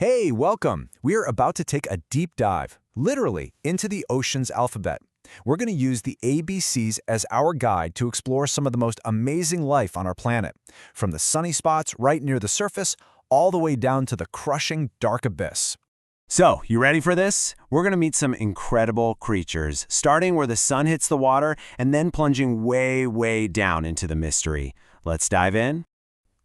Hey, welcome! We are about to take a deep dive, literally, into the ocean's alphabet. We're going to use the ABCs as our guide to explore some of the most amazing life on our planet, from the sunny spots right near the surface, all the way down to the crushing dark abyss. So, you ready for this? We're going to meet some incredible creatures, starting where the sun hits the water and then plunging way, way down into the mystery. Let's dive in.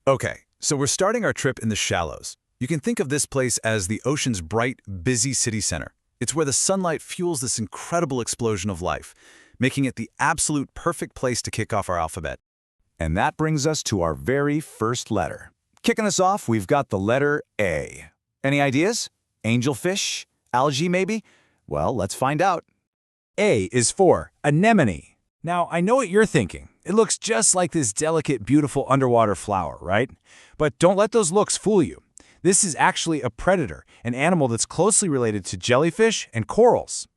Okay, so we're starting our trip in the shallows. You can think of this place as the ocean's bright, busy city center. It's where the sunlight fuels this incredible explosion of life, making it the absolute perfect place to kick off our alphabet. And that brings us to our very first letter. Kicking us off, we've got the letter A. Any ideas? Angelfish? Algae, maybe? Well, let's find out. A is for anemone. Now, I know what you're thinking. It looks just like this delicate, beautiful underwater flower, right? But don't let those looks fool you. This is actually a predator, an animal that's closely related to jellyfish and corals.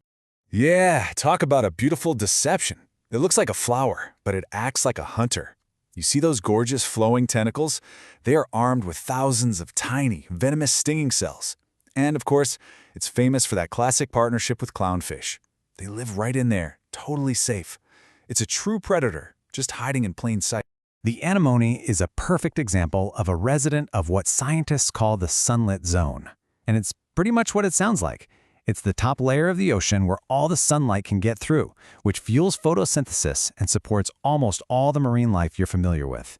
Yeah, talk about a beautiful deception. It looks like a flower, but it acts like a hunter. You see those gorgeous flowing tentacles? They are armed with thousands of tiny, venomous stinging cells. And of course, it's famous for that classic partnership with clownfish. They live right in there, totally safe. It's a true predator, just hiding in plain sight. The anemone is a perfect example of a resident of what scientists call the sunlit zone. And it's pretty much what it sounds like. It's the top layer of the ocean where all the sunlight can get through, which fuels photosynthesis and supports almost all the marine life you're familiar with.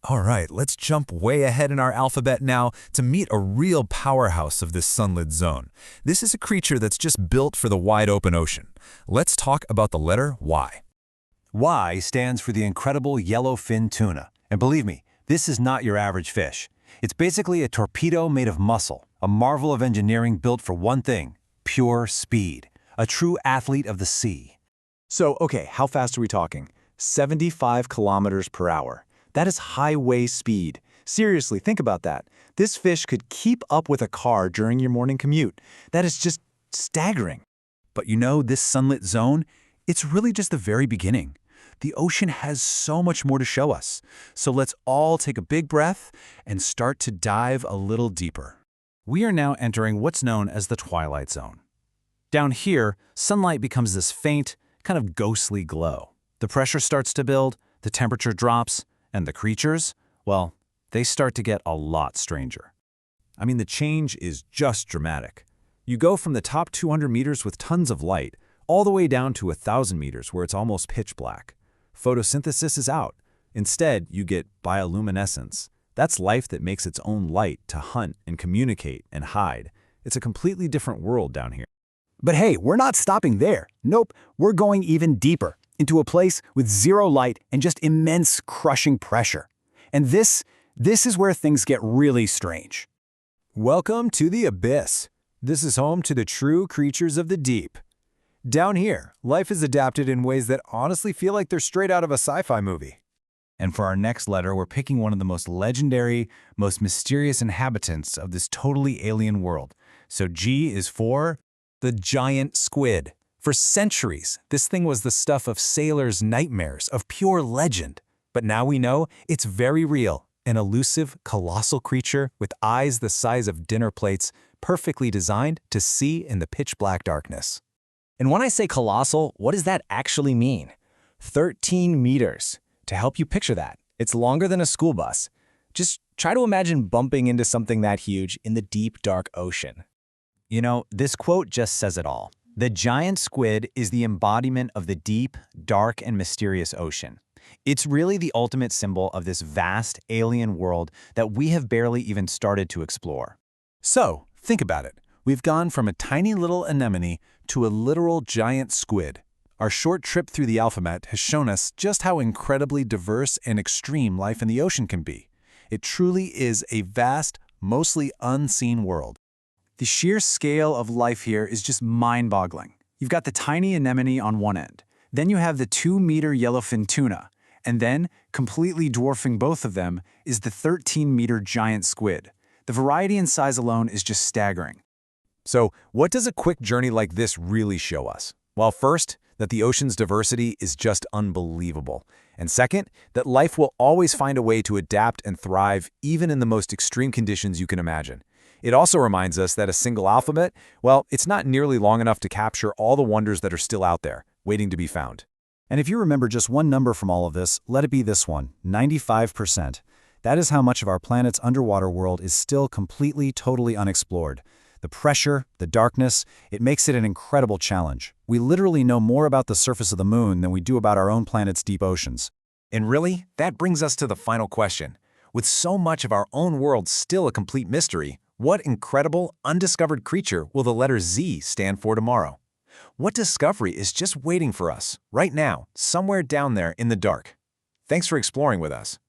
All right, let's jump way ahead in our alphabet now to meet a real powerhouse of this sunlit zone. This is a creature that's just built for the wide open ocean. Let's talk about the letter Y. Y stands for the incredible yellowfin tuna. And believe me, this is not your average fish. It's basically a torpedo made of muscle, a marvel of engineering built for one thing: pure speed. A true athlete of the sea. So, okay, how fast are we talking? 75 kilometers per hour. That is highway speed. Seriously, think about that. This fish could keep up with a car during your morning commute. That is just staggering. But you know, this sunlit zone, it's really just the very beginning. The ocean has so much more to show us. So let's all take a big breath and start to dive a little deeper. We are now entering what's known as the twilight zone. Down here, sunlight becomes this faint, kind of ghostly glow. The pressure starts to build, the temperature drops, and the creatures, well, they start to get a lot stranger. I mean, the change is just dramatic. You go from the top 200 meters with tons of light, all the way down to 1,000 meters where it's almost pitch black. Photosynthesis is out. Instead, you get bioluminescence. That's life that makes its own light to hunt and communicate and hide. It's a completely different world down here. But hey, we're not stopping there. Nope, we're going even deeper, into a place with zero light and just immense crushing pressure. And this is where things get really strange. Welcome to the abyss. This is home to the true creatures of the deep. Down here, life is adapted in ways that honestly feel like they're straight out of a sci-fi movie. And for our next letter, we're picking one of the most legendary, most mysterious inhabitants of this totally alien world. So G is for the giant squid. For centuries, this thing was the stuff of sailors' nightmares, of pure legend. But now we know it's very real, an elusive, colossal creature with eyes the size of dinner plates, perfectly designed to see in the pitch-black darkness. And when I say colossal, what does that actually mean? 13 meters. To help you picture that, it's longer than a school bus. Just try to imagine bumping into something that huge in the deep, dark ocean. You know, this quote just says it all. The giant squid is the embodiment of the deep, dark, and mysterious ocean. It's really the ultimate symbol of this vast alien world that we have barely even started to explore. So, think about it. We've gone from a tiny little anemone to a literal giant squid. Our short trip through the alphabet has shown us just how incredibly diverse and extreme life in the ocean can be. It truly is a vast, mostly unseen world. The sheer scale of life here is just mind-boggling. You've got the tiny anemone on one end. Then you have the 2-meter yellowfin tuna. And then, completely dwarfing both of them, is the 13-meter giant squid. The variety in size alone is just staggering. So, what does a quick journey like this really show us? Well, first, that the ocean's diversity is just unbelievable. And second, that life will always find a way to adapt and thrive even in the most extreme conditions you can imagine. It also reminds us that a single alphabet, well, it's not nearly long enough to capture all the wonders that are still out there, waiting to be found. And if you remember just one number from all of this, let it be this one, 95%. That is how much of our planet's underwater world is still completely, totally unexplored. The pressure, the darkness, it makes it an incredible challenge. We literally know more about the surface of the moon than we do about our own planet's deep oceans. And really, that brings us to the final question. With so much of our own world still a complete mystery, what incredible, undiscovered creature will the letter Z stand for tomorrow? What discovery is just waiting for us, right now, somewhere down there in the dark? Thanks for exploring with us.